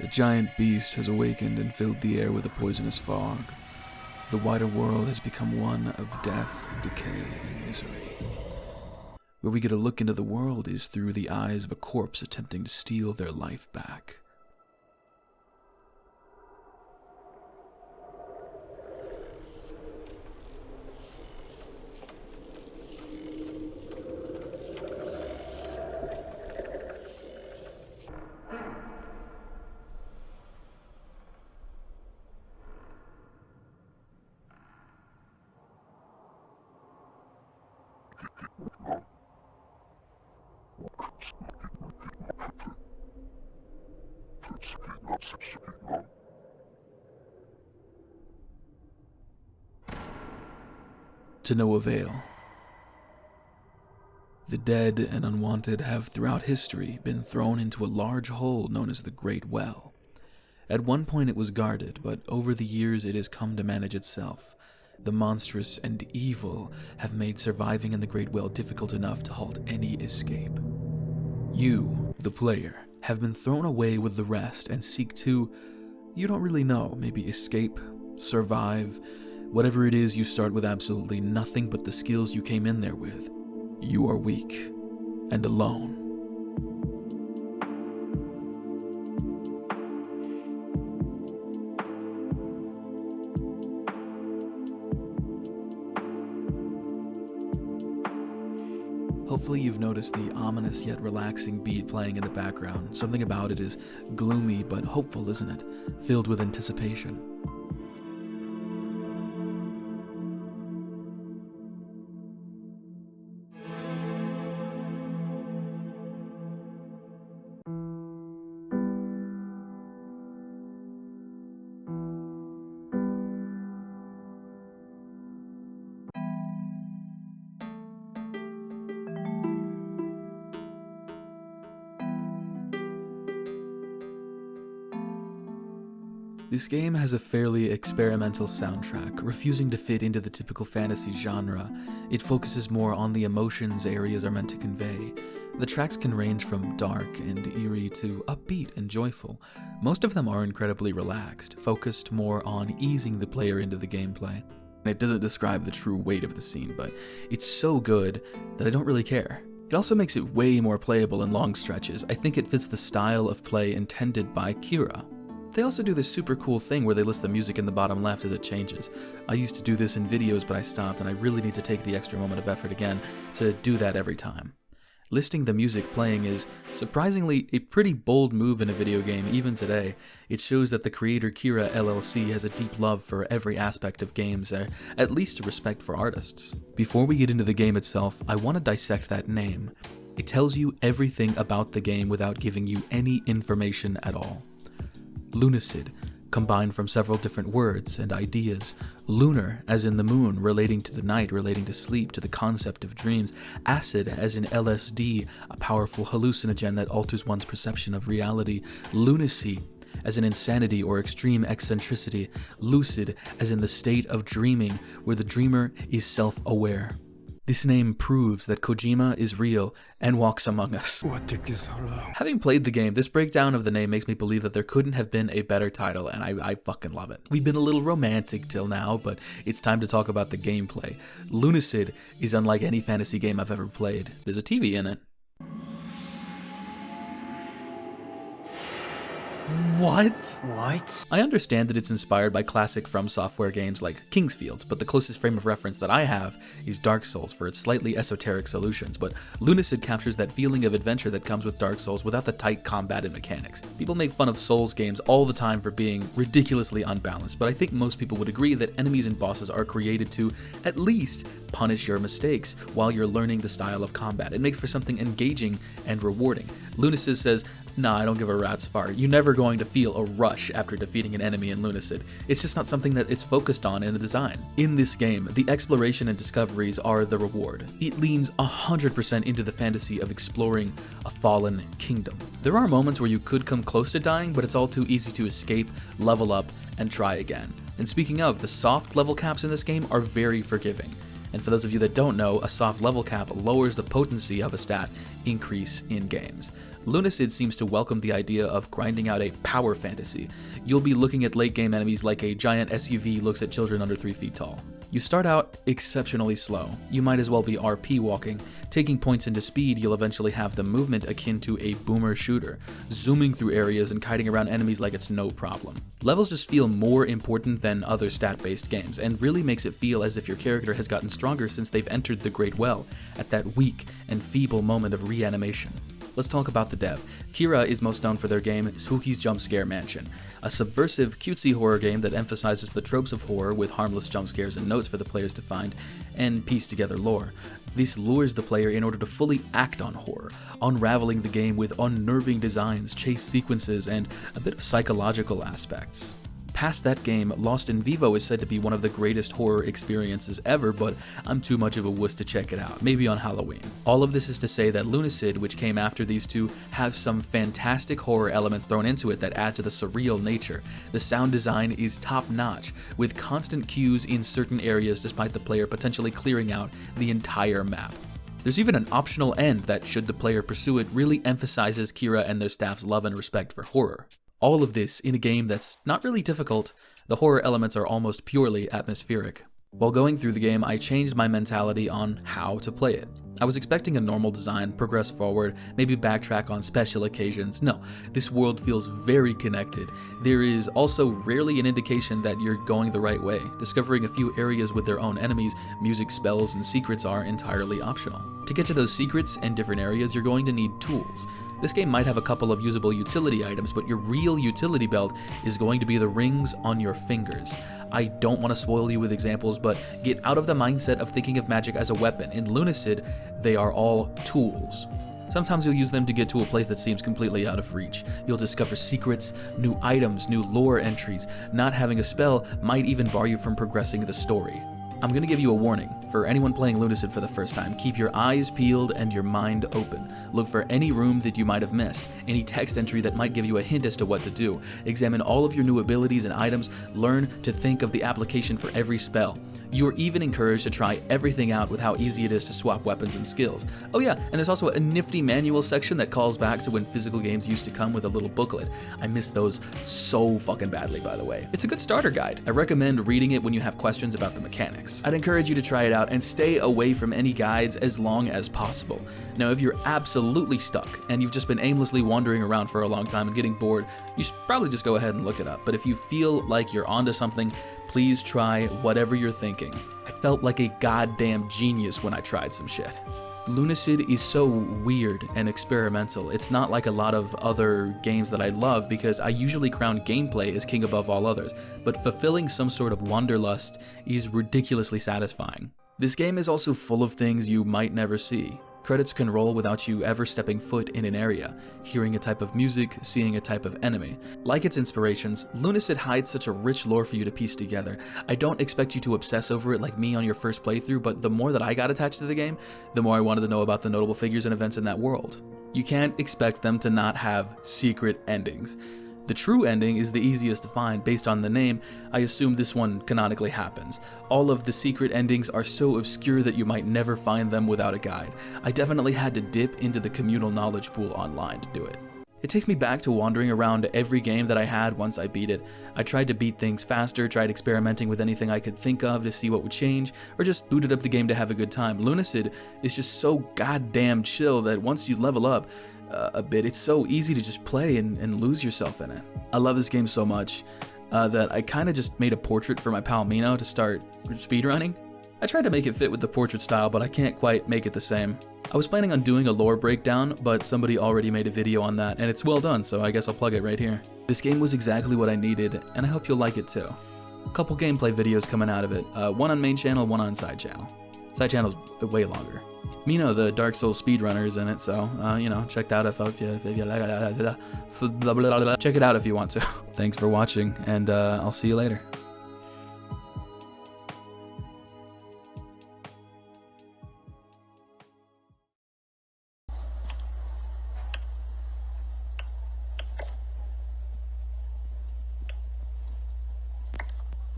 A giant beast has awakened and filled the air with a poisonous fog. The wider world has become one of death, decay, and misery. Where we get a look into the world is through the eyes of a corpse attempting to steal their life back. To no avail. The dead and unwanted have throughout history been thrown into a large hole known as the Great Well. At one point it was guarded, but over the years it has come to manage itself. The monstrous and evil have made surviving in the Great Well difficult enough to halt any escape. You, the player, have been thrown away with the rest and seek to, you don't really know, maybe escape, survive. Whatever it is, you start with absolutely nothing but the skills you came in there with. You are weak and alone. Hopefully you've noticed the ominous yet relaxing beat playing in the background. Something about it is gloomy but hopeful, isn't it? Filled with anticipation. This game has a fairly experimental soundtrack, refusing to fit into the typical fantasy genre. It focuses more on the emotions areas are meant to convey. The tracks can range from dark and eerie to upbeat and joyful. Most of them are incredibly relaxed, focused more on easing the player into the gameplay. It doesn't describe the true weight of the scene, but it's so good that I don't really care. It also makes it way more playable in long stretches. I think it fits the style of play intended by Kira. They also do this super cool thing where they list the music in the bottom left as it changes. I used to do this in videos, but I stopped, and I really need to take the extra moment of effort again to do that every time. Listing the music playing is surprisingly a pretty bold move in a video game, even today. It shows that the creator Kira LLC has a deep love for every aspect of games, or at least a respect for artists. Before we get into the game itself, I want to dissect that name. It tells you everything about the game without giving you any information at all. Lunacid, combined from several different words and ideas. Lunar, as in the moon, relating to the night, relating to sleep, to the concept of dreams. Acid, as in LSD, a powerful hallucinogen that alters one's perception of reality. Lunacy, as in insanity or extreme eccentricity. Lucid, as in the state of dreaming, where the dreamer is self-aware. This name proves that Kojima is real and walks among us. What took you so long? Having played the game, this breakdown of the name makes me believe that there couldn't have been a better title, and I fucking love it. We've been a little romantic till now, but it's time to talk about the gameplay. Lunacid is unlike any fantasy game I've ever played. There's a TV in it. What? I understand that it's inspired by classic From Software games like Kingsfield, but the closest frame of reference that I have is Dark Souls for its slightly esoteric solutions, but Lunacid captures that feeling of adventure that comes with Dark Souls without the tight combat and mechanics. People make fun of Souls games all the time for being ridiculously unbalanced, but I think most people would agree that enemies and bosses are created to at least punish your mistakes while you're learning the style of combat. It makes for something engaging and rewarding. Lunacid says, nah, I don't give a rat's fart. You're never going to feel a rush after defeating an enemy in Lunacid. It's just not something that it's focused on in the design. In this game, the exploration and discoveries are the reward. It leans 100% into the fantasy of exploring a fallen kingdom. There are moments where you could come close to dying, but it's all too easy to escape, level up, and try again. And speaking of, the soft level caps in this game are very forgiving. And for those of you that don't know, a soft level cap lowers the potency of a stat increase in games. Lunacid seems to welcome the idea of grinding out a power fantasy. You'll be looking at late game enemies like a giant SUV looks at children under 3 feet tall. You start out exceptionally slow. You might as well be RP walking. Taking points into speed, you'll eventually have the movement akin to a boomer shooter, zooming through areas and kiting around enemies like it's no problem. Levels just feel more important than other stat-based games, and really makes it feel as if your character has gotten stronger since they've entered the Great Well at that weak and feeble moment of reanimation. Let's talk about the dev. Kira is most known for their game Spooky's Jump Scare Mansion, a subversive, cutesy horror game that emphasizes the tropes of horror with harmless jump scares and notes for the players to find and piece together lore. This lures the player in order to fully act on horror, unraveling the game with unnerving designs, chase sequences, and a bit of psychological aspects. Past that game, Lost in Vivo is said to be one of the greatest horror experiences ever, but I'm too much of a wuss to check it out, maybe on Halloween. All of this is to say that Lunacid, which came after these two, have some fantastic horror elements thrown into it that add to the surreal nature. The sound design is top-notch, with constant cues in certain areas despite the player potentially clearing out the entire map. There's even an optional end that, should the player pursue it, really emphasizes Kira and their staff's love and respect for horror. All of this in a game that's not really difficult. The horror elements are almost purely atmospheric. While going through the game, I changed my mentality on how to play it. I was expecting a normal design, progress forward, maybe backtrack on special occasions. No, this world feels very connected. There is also rarely an indication that you're going the right way. Discovering a few areas with their own enemies, music, spells, and secrets are entirely optional. To get to those secrets and different areas, you're going to need tools. This game might have a couple of usable utility items, but your real utility belt is going to be the rings on your fingers. I don't want to spoil you with examples, but get out of the mindset of thinking of magic as a weapon. In Lunacid, they are all tools. Sometimes you'll use them to get to a place that seems completely out of reach. You'll discover secrets, new items, new lore entries. Not having a spell might even bar you from progressing the story. I'm going to give you a warning. For anyone playing Lunacid for the first time, keep your eyes peeled and your mind open. Look for any room that you might have missed, any text entry that might give you a hint as to what to do. Examine all of your new abilities and items. Learn to think of the application for every spell. You are even encouraged to try everything out with how easy it is to swap weapons and skills. Oh yeah, and there's also a nifty manual section that calls back to when physical games used to come with a little booklet. I miss those so fucking badly, by the way. It's a good starter guide. I recommend reading it when you have questions about the mechanics. I'd encourage you to try it out and stay away from any guides as long as possible. Now, if you're absolutely stuck and you've just been aimlessly wandering around for a long time and getting bored, you should probably just go ahead and look it up. But if you feel like you're onto something, please try whatever you're thinking. I felt like a goddamn genius when I tried some shit. Lunacid is so weird and experimental. It's not like a lot of other games that I love because I usually crown gameplay as king above all others, but fulfilling some sort of wanderlust is ridiculously satisfying. This game is also full of things you might never see. Credits can roll without you ever stepping foot in an area, hearing a type of music, seeing a type of enemy. Like its inspirations, Lunacid hides such a rich lore for you to piece together. I don't expect you to obsess over it like me on your first playthrough, but the more that I got attached to the game, the more I wanted to know about the notable figures and events in that world. You can't expect them to not have secret endings. The true ending is the easiest to find. Based on the name, I assume this one canonically happens. All of the secret endings are so obscure that you might never find them without a guide. I definitely had to dip into the communal knowledge pool online to do it. It takes me back to wandering around every game that I had once I beat it. I tried to beat things faster, tried experimenting with anything I could think of to see what would change, or just booted up the game to have a good time. Lunacid is just so goddamn chill that once you level up a bit, it's so easy to just play and lose yourself in it. I love this game so much that I kind of just made a portrait for my pal Mino to start speedrunning. I tried to make it fit with the portrait style, but I can't quite make it the same. I was planning on doing a lore breakdown, but somebody already made a video on that, and it's well done, so I guess I'll plug it right here. This game was exactly what I needed, and I hope you'll like it too. A couple gameplay videos coming out of it, one on main channel, one on side channel. Side channel's way longer. Mino, the Dark Souls speedrunner, is in it, so, check that out if you check it out if you want to. Thanks for watching, and I'll see you later.